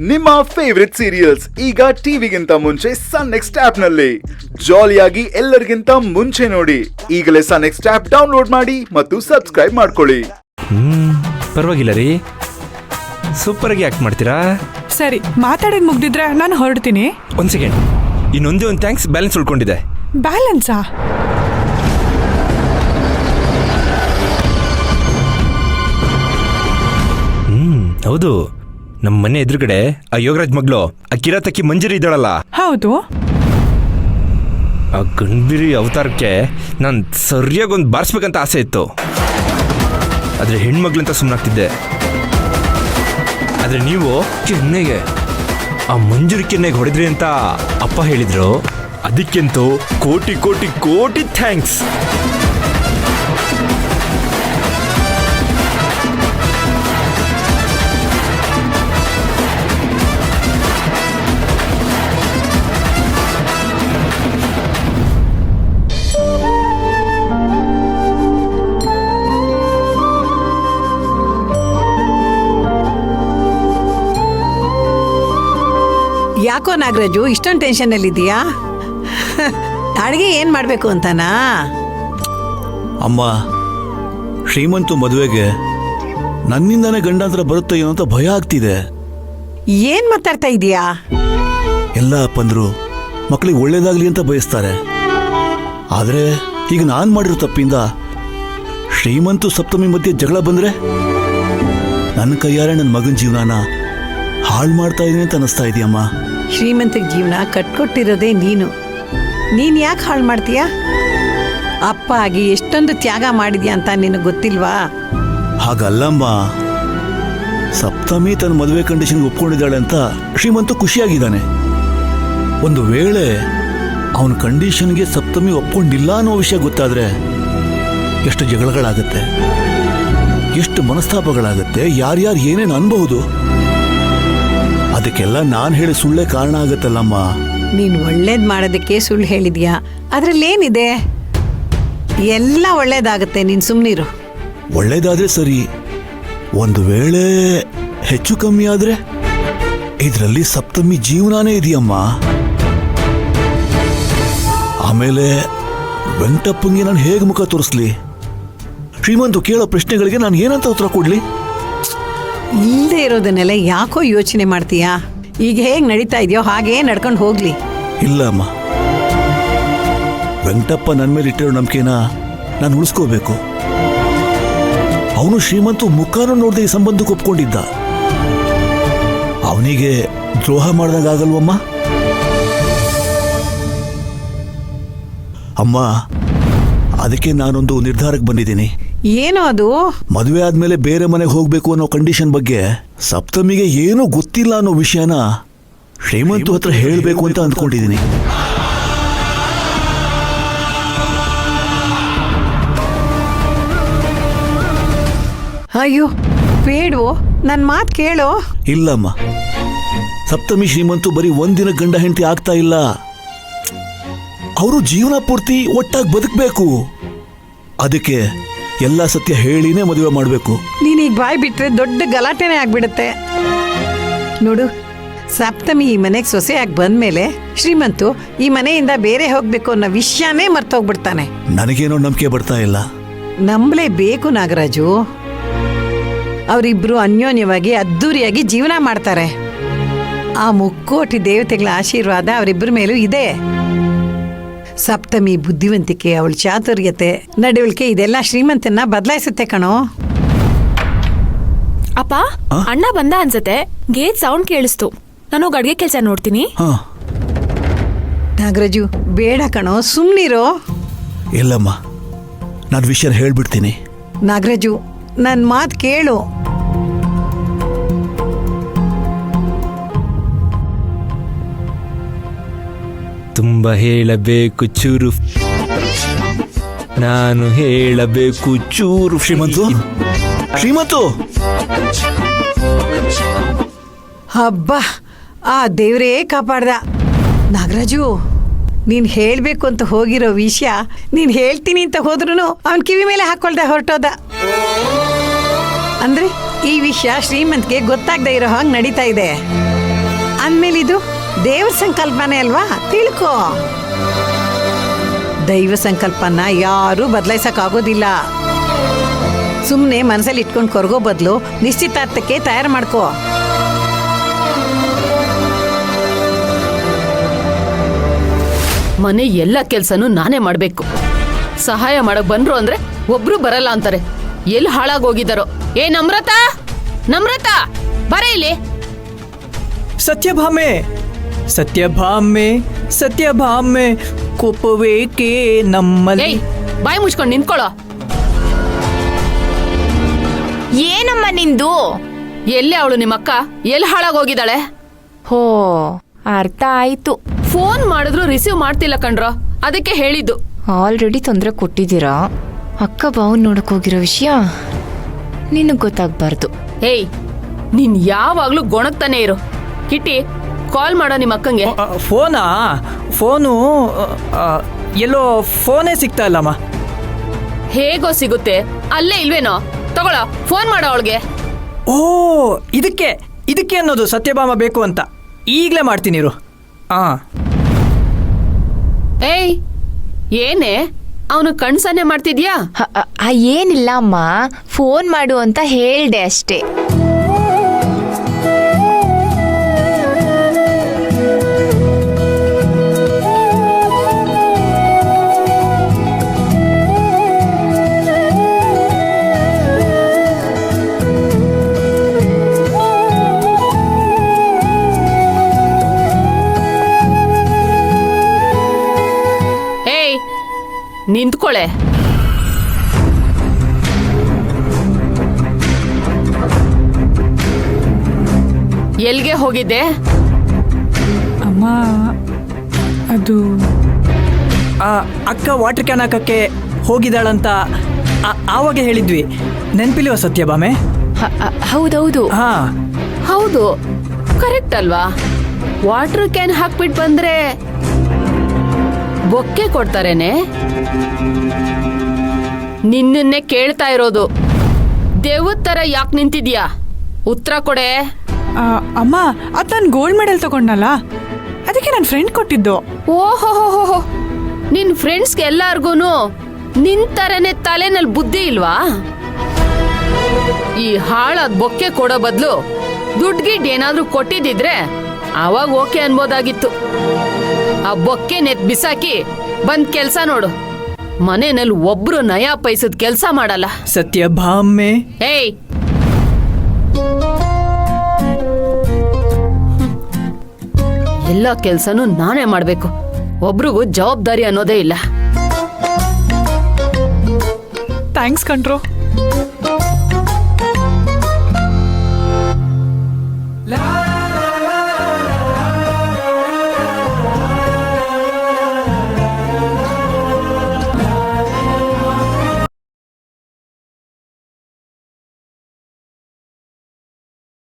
ನಿಮ್ಮ favourite serials ಈಗ ಟಿವಿಗಿಂತ ಮುಂಚೆ ಸನ್ ನೆಕ್ಸ್ಟ್ ಆಪ್ ನಲ್ಲಿ ಜಾಲಿಯಾಗಿ ಎಲ್ಲರಿಗಿಂತ ಮುಂಚೆ ನೋಡಿ. ಈಗಲೇ ಸನ್ ನೆಕ್ಸ್ಟ್ ಆಪ್ ಡೌನ್ಲೋಡ್ ಮಾಡಿ ಮತ್ತು ಸಬ್ಸ್ಕ್ರೈಬ್ ಮಾಡ್ಕೊಳ್ಳಿ. ಪರವಾಗಿಲ್ಲ ರೀ, ಸೂಪರ್ ಆಗಿ ಆಕ್ಟ್ ಮಾಡ್ತೀರಾ. ಸರಿ, ಮಾತಾಡೋದು ಮುಗ್ದಿದ್ರೆ ನಾನು ಹೊರಡ್ತೀನಿ. ಒಂದ್ ಸೆಕೆಂಡ್, ಇನ್ನೊಂದೇ ಒಂದು ಥ್ಯಾಂಕ್ಸ್ ಬ್ಯಾಲೆನ್ಸ್ ಉಳ್ಕೊಂಡಿದೆ. ಬ್ಯಾಲೆನ್ಸಾ? ಹೌದು, ನಮ್ಮ ಮನೆ ಎದುರುಗಡೆ ಆ ಯೋಗರಾಜ್ ಮಗಳು ಆ ಕಿರಾತಕ್ಕಿ ಮಂಜರಿ ಇದ್ದಾಳಲ್ಲ. ಹೌದು. ಆ ಗಂಭೀರಿ ಅವತಾರಕ್ಕೆ ನಾನು ಸರಿಯಾಗಿ ಒಂದು ಬಾರಿಸ್ಬೇಕಂತ ಆಸೆ ಇತ್ತು. ಆದ್ರೆ ಹೆಣ್ಮಗ್ಳಂತ ಸುಮ್ಮನಾಗ್ತಿದ್ದೆ. ಆದ್ರೆ ನೀವು ಕೆನ್ನೆಗೆ ಆ ಮಂಜೂರಿ ಕೆನ್ನೆಗೆ ಹೊಡೆದ್ರಿ ಅಂತ ಅಪ್ಪ ಹೇಳಿದ್ರು. ಅದಕ್ಕೆಂತೂ ಕೋಟಿ ಕೋಟಿ ಕೋಟಿ ಥ್ಯಾಂಕ್ಸ್. ಯಾಕೋ ನಾಗರಾಜು ಇಷ್ಟೊಂದು ಟೆನ್ಷನಲ್ಲಿ ಇದೆಯಾ? ಅಡುಗೆ ಏನು ಮಾಡಬೇಕು ಅಂತನಾ? ಅಮ್ಮ, ಶ್ರೀಮಂತು ಮದುವೆಗೆ ನನ್ನಿಂದನೇ ಗಂಡಾಂತರ ಬರುತ್ತೆ ಏನೋ ಅಂತ ಭಯ ಆಗ್ತಿದೆ. ಏನು ಮಾತಾಡ್ತಾ ಇದೀಯಾ? ಎಲ್ಲ ಅಪ್ಪಂದ್ರು ಮಕ್ಕಳಿಗೆ ಒಳ್ಳೇದಾಗ್ಲಿ ಅಂತ ಬಯಸ್ತಾರೆ. ಆದರೆ ಈಗ ನಾನು ಮಾಡಿರೋ ತಪ್ಪಿಂದ ಶ್ರೀಮಂತು ಸಪ್ತಮಿ ಮಧ್ಯೆ ಜಗಳ ಬಂದರೆ ನನ್ನ ಕೈಯಾರೆ ನನ್ನ ಮಗನ ಜೀವನಾನ ಹಾಳು ಮಾಡ್ತಾ ಇದೀನಿ ಅಂತ ಅನ್ನಿಸ್ತಾ ಇದೆಯಮ್ಮ. ಶ್ರೀಮಂತ ಜೀವನ ಕಟ್ಕೊಟ್ಟಿರೋದೇ ನೀನು ಯಾಕೆ ಹಾಳು ಮಾಡ್ತೀಯಾ? ಅಪ್ಪ ಆಗಿ ಎಷ್ಟೊಂದು ತ್ಯಾಗ ಮಾಡಿದ್ಯಾ ಅಂತ ನಿನಗೆ ಗೊತ್ತಿಲ್ವಾ? ಹಾಗಲ್ಲಮ್ಮ, ಸಪ್ತಮಿ ತನ್ನ ಮದುವೆ ಕಂಡೀಷನ್ಗೆ ಒಪ್ಕೊಂಡಿದ್ದಾಳೆ ಅಂತ ಶ್ರೀಮಂತು ಖುಷಿಯಾಗಿದ್ದಾನೆ. ಒಂದು ವೇಳೆ ಅವನ ಕಂಡೀಷನ್ಗೆ ಸಪ್ತಮಿ ಒಪ್ಕೊಂಡಿಲ್ಲ ಅನ್ನೋ ವಿಷಯ ಗೊತ್ತಾದರೆ ಎಷ್ಟು ಜಗಳಗಳಾಗತ್ತೆ, ಎಷ್ಟು ಮನಸ್ತಾಪಗಳಾಗತ್ತೆ, ಯಾರ್ಯಾರು ಏನೇನು ಅನ್ಬಹುದು. ಅದಕ್ಕೆಲ್ಲ ನಾನು ಹೇಳಿ ಸುಳ್ಳೇ ಕಾರಣ ಆಗತ್ತಲ್ಲಮ್ಮ. ನೀನು ಒಳ್ಳೇದು ಮಾಡೋದಕ್ಕೆ ಸುಳ್ಳು ಹೇಳಿದ್ಯಾ? ಅದರಲ್ಲೇನಿದೆ? ಎಲ್ಲ ಒಳ್ಳೇದಾಗತ್ತೆ, ನೀನು ಸುಮ್ಮನಿರು. ಒಳ್ಳೇದಾದ್ರೆ ಸರಿ, ಒಂದು ವೇಳೆ ಹೆಚ್ಚು ಕಮ್ಮಿ ಆದ್ರೆ ಇದರಲ್ಲಿ ಸಪ್ತಮಿ ಜೀವನಾನೇ ಇದೆಯಮ್ಮ. ಆಮೇಲೆ ವೆಂಕಟಪ್ಪಂಗೆ ನಾನು ಹೇಗೆ ಮುಖ ತೋರಿಸ್ಲಿ? ಶ್ರೀಮಂತು ಕೇಳೋ ಪ್ರಶ್ನೆಗಳಿಗೆ ನಾನು ಏನಂತ ಉತ್ತರ ಕೊಡ್ಲಿ? ಇಲ್ಲದೆ ಇರೋದನ್ನೆಲ್ಲ ಯಾಕೋ ಯೋಚನೆ ಮಾಡ್ತೀಯಾ? ಈಗ ಹೇಗೆ ನಡೀತಾ ಇದೆಯೋ ಹಾಗೇ ನಡ್ಕೊಂಡು ಹೋಗ್ಲಿ. ಇಲ್ಲ ಅಮ್ಮ, ವೆಂಕಟಪ್ಪ ನನ್ನ ಮೇಲೆ ಇಟ್ಟಿರೋ ನಂಬಿಕೆನ ನಾನು ಉಳಿಸ್ಕೋಬೇಕು. ಅವನು ಶ್ರೀಮಂತು ಮುಖಾನು ನೋಡದೆ ಈ ಸಂಬಂಧಕ್ಕೆ ಒಪ್ಕೊಂಡಿದ್ದ. ಅವನಿಗೆ ದ್ರೋಹ ಮಾಡ್ದಾಗಲ್ವಮ್ಮ? ಅಮ್ಮ, ಅದಕ್ಕೆ ನಾನೊಂದು ನಿರ್ಧಾರಕ್ಕೆ ಬಂದಿದ್ದೀನಿ. ಏನೋ ಅದು? ಮದುವೆ ಆದ್ಮೇಲೆ ಬೇರೆ ಮನೆಗೆ ಹೋಗ್ಬೇಕು ಅನ್ನೋ ಕಂಡೀಷನ್ ಬಗ್ಗೆ ಸಪ್ತಮಿಗೆ ಏನೂ ಗೊತ್ತಿಲ್ಲ ಅನ್ನೋ ವಿಷಯನ ಶ್ರೀಮಂತು ಹತ್ರ ಹೇಳಬೇಕು ಅಂತ ಅಂದ್ಕೊಂಡಿದ್ದೀನಿ. ಅಯ್ಯೋ ಬೇಡವೋ, ನನ್ನ ಮಾತು ಕೇಳೋ. ಇಲ್ಲಮ್ಮ, ಸಪ್ತಮಿ ಶ್ರೀಮಂತು ಬರೀ ಒಂದಿನ ಗಂಡ ಹೆಂಡತಿ ಆಗ್ತಾ ಇಲ್ಲ, ಅವರು ಜೀವನ ಪೂರ್ತಿ ಒಟ್ಟಾಗಿ ಬದುಕಬೇಕು. ಅದಕ್ಕೆ ಎಲ್ಲ ಸತ್ಯ ಹೇಳಿನೇ ಮದುವೆ ಮಾಡಬೇಕು. ನೀನೀಗ ಬಾಯ್ ಬಿಟ್ರೆ ದೊಡ್ಡ ಗಲಾಟೆನೇ ಆಗ್ಬಿಡುತ್ತೆ. ನೋಡು, ಸಪ್ತಮಿ ಈ ಮನೆಗೆ ಸೊಸೆಯಾಗಿ ಬಂದ್ಮೇಲೆ ಶ್ರೀಮಂತು ಈ ಮನೆಯಿಂದ ಬೇರೆ ಹೋಗ್ಬೇಕು ಅನ್ನೋ ವಿಷಯನೇ ಮರ್ತೋಗ್ಬಿಡ್ತಾನೆ. ನನಗೇನೋ ನಂಬಿಕೆ ಬರ್ತಾ ಇಲ್ಲ. ನಂಬಲೇಬೇಕು ನಾಗರಾಜು. ಅವರಿಬ್ರು ಅನ್ಯೋನ್ಯವಾಗಿ ಅದ್ದೂರಿಯಾಗಿ ಜೀವನ ಮಾಡ್ತಾರೆ. ಆ ಮುಕ್ಕೋಟಿ ದೇವತೆಗಳ ಆಶೀರ್ವಾದ ಅವರಿಬ್ಬರ ಮೇಲೂ ಇದೆ. ಸಪ್ತಮಿ ಬುದ್ಧಿವಂತಿಕೆ, ಅವಳ ಚಾತುರ್ಯತೆ, ನಡವಳಿಕೆ ಇದೆಲ್ಲ ಶ್ರೀಮಂತನ ಬದಲಾಯಿಸುತ್ತೆ ಕಣೋ. ಅಪ್ಪ, ಅಣ್ಣ ಬಂದ ಅನ್ಸತ್ತೆ. ಗೇಟ್ ಸೌಂಡ್ ಕೇಳಿಸ್ತು. ನಾನು ಅಡ್ಗೆ ಕೆಲಸ ನೋಡ್ತೀನಿ. ನಾಗರಾಜು ಬೇಡ ಕಣೋ, ಸುಮ್ನಿರೋ. ಇಲ್ಲಮ್ಮ, ನಾನು ವಿಷಯ ಹೇಳ್ಬಿಡ್ತೀನಿ. ನಾಗರಾಜು ನನ್ನ ಮಾತು ಕೇಳು. ತುಂಬ ಹೇಳಬೇಕು ಚೂರು, ನಾನು ಹೇಳಬೇಕು ಚೂರು. ಶ್ರೀಮಂತು, ಶ್ರೀಮಂತು, ಹಬ್ಬ, ಆ ದೇವ್ರೇ ಕಾಪಾಡ್ದ. ನಾಗರಾಜು, ನೀನು ಹೇಳಬೇಕು ಅಂತ ಹೋಗಿರೋ ವಿಷಯ ನೀನು ಹೇಳ್ತೀನಿ ಅಂತ ಹೋದ್ರೂ ಅವನ ಕಿವಿ ಮೇಲೆ ಹಾಕೊಳ್ದೆ ಹೊರಟೋದ. ಅಂದ್ರೆ ಈ ವಿಷಯ ಶ್ರೀಮಂತ್ಗೆ ಗೊತ್ತಾಗದೆ ಇರೋ ಹಾಗೆ ನಡೀತಾ ಇದೆ. ಅಂದ್ಮೇಲೆ ಇದು ದೇವ್ರ ಸಂಕಲ್ಪನೇ ಅಲ್ವಾ, ತಿಳ್ಕೊ. ದೈವ ಸಂಕಲ್ಪನ ಯಾರೂ ಬದಲಾಯಿಸಕ್ಕಾಗೋದಿಲ್ಲ. ಸುಮ್ಮನೆ ಮನಸ್ಸಲ್ಲಿ ಇಟ್ಕೊಂಡು ಕೊರಗೋ ಬದಲು ನಿಶ್ಚಿತಾರ್ಥಕ್ಕೆ ತಯಾರು ಮಾಡ್ಕೋ. ಮನೆ ಎಲ್ಲ ಕೆಲ್ಸನೂ ನಾನೇ ಮಾಡ್ಬೇಕು. ಸಹಾಯ ಮಾಡಕ್ ಬಂದ್ರು ಅಂದ್ರೆ ಒಬ್ರು ಬರಲ್ಲ ಅಂತಾರೆ. ಎಲ್ಲಿ ಹಾಳಾಗೋಗಿದಾರೋ. ಏ ನಮ್ರತ, ನಮ್ರತ ಬರ ಇಲ್ಲಿ. ಸತ್ಯಭಾಮೆ ಸತ್ಯಭಾಮೆ ಸತ್ಯಭಾಮೆ ಕೋಪವೇಕೆ ನಮ್ಮಲ್ಲಿ. ಏಯ್ ಬಾಯಿ ಮುಚ್ಕೊಂಡು ನಿಂತ್ಕೊಳ್ಳೋ. ಏನಮ್ಮ ನಿಂದು? ಎಲ್ಲಿ ಅವಳು ನಿಮ್ಮಕ್ಕ? ಎಲ್ಲಿ ಹಾಳಾಗೋಗಿದ್ದಾಳೆ? ಹೋ, ಅರ್ಥ ಆಯ್ತು. ಫೋನ್ ಮಾಡಿದ್ರು ರಿಸೀವ್ ಮಾಡ್ತಿಲ್ಲ ಕಣ್ರೋ, ಅದಕ್ಕೆ ಹೇಳಿದ್ದು. ಆಲ್ರೆಡಿ ತೊಂದರೆ ಕೊಟ್ಟಿದ್ದೀರಾ. ಅಕ್ಕ ಬಾವನ್ ನೋಡಕ್ ಹೋಗಿರೋ ವಿಷಯ ನಿನಗ್ ಗೊತ್ತಾಗ್ಬಾರ್ದು. ಏಯ್ ನೀನ್ ಯಾವಾಗ್ಲೂ ಗೊಣಗ್ತಾನೆ ಇರು. ಕಿಟ್ಟಿ ಕಾಲ್ ಮಾಡೋ ನಿಮ್ಮ ಅಕ್ಕಂಗೆ. ಫೋನಾ? ಫೋನು ಎಲ್ಲೋ ಫೋನೇ ಸಿಗ್ತಾ ಇಲ್ಲಮ್ಮ. ಹೇಗೋ ಸಿಗುತ್ತೆ, ಅಲ್ಲೇ ಇಲ್ವೇನೋ? ತಗೊಳ, ಫೋನ್ ಮಾಡೋ ಅವಳಿಗೆ. ಓ, ಇದಕ್ಕೆ ಅನ್ನೋದು ಸತ್ಯಭಾಮ ಬೇಕು ಅಂತ. ಈಗಲೇ ಮಾಡ್ತೀನಿ ಇರು. ಏಯ್ ಏನೇ ಅವನು ಕಣ್ಸನ್ನೆ ಮಾಡ್ತಿದ್ಯಾ? ಏನಿಲ್ಲ ಅಮ್ಮ, ಫೋನ್ ಮಾಡು ಅಂತ ಹೇಳ್ದೆ ಅಷ್ಟೇ. ನಿಂತ್ಕೊಳೆ. ಎಲ್ಗೆ ಹೋಗಿದ್ದೆ? ಅಮ್ಮ ಅದು ಅಕ್ಕ ವಾಟರ್ ಕ್ಯಾನ್ ಹಾಕಕ್ಕೆ ಹೋಗಿದ್ದಾಳಂತ ಆವಾಗ ಹೇಳಿದ್ವಿ, ನೆನ್ಪಿಲ್ವ ಸತ್ಯಭಾಮೆ? ಹೌದೌದು. ಹೌದು, ಕರೆಕ್ಟ್ ಅಲ್ವಾ? ವಾಟರ್ ಕ್ಯಾನ್ ಹಾಕ್ಬಿಟ್ಟು ಬಂದ್ರೆ ಬೊಕ್ಕೆ ಕೊಡ್ತಾರೇನೆ? ನಿನ್ನನ್ನೇ ಕೇಳ್ತಾ ಇರೋದು. ದೇವದ ತರ ಯಾಕೆ ನಿಂತಿದ್ಯಾ? ಉತ್ತರ ಕೊಡೆ. ಅಮ್ಮ, ಅದು ನಾನು ಗೋಲ್ಡ್ ಮೆಡಲ್ ತಗೊಂಡಲ್ಲ, ಅದಕ್ಕೆ ನನ್ನ ಫ್ರೆಂಡ್ ಕೊಟ್ಟಿದ್ದು. ಓಹೋ, ನಿನ್ ಫ್ರೆಂಡ್ಸ್ಗೆ ಎಲ್ಲಾರ್ಗು ನಿನ್ ತರನೇ ತಲೆನಲ್ಲಿ ಬುದ್ಧಿ ಇಲ್ವಾ? ಈ ಹಾಳಾದ ಬೊಕ್ಕೆ ಕೊಡೋ ಬದಲು ದುಡ್ಡು ಗಿಡ್ ಏನಾದ್ರೂ ಕೊಟ್ಟಿದ್ದಿದ್ರೆ ಅವಾಗ ಓಕೆ ಅನ್ಬೋದಾಗಿತ್ತು. ಆ ಬೊಕ್ಕೆ ನೆತ್ ಬಿಸಾಕಿ ಬಂದ್ ಕೆಲ್ಸ ನೋಡು. ಮನೆಯಲ್ಲಿ ಒಬ್ರು ನಯಾ ಪೈಸದ ಕೆಲ್ಸ ಮಾಡಲ್ಲ. ಸತ್ಯಭಾಮೆ. ಏಯ್ ಎಲ್ಲ ಕೆಲ್ಸನೂ ನಾನೇ ಮಾಡ್ಬೇಕು. ಒಬ್ರಿಗೂ ಜವಾಬ್ದಾರಿ ಅನ್ನೋದೇ ಇಲ್ಲ. ಥ್ಯಾಂಕ್ಸ್ ಕಣ್ರೋ.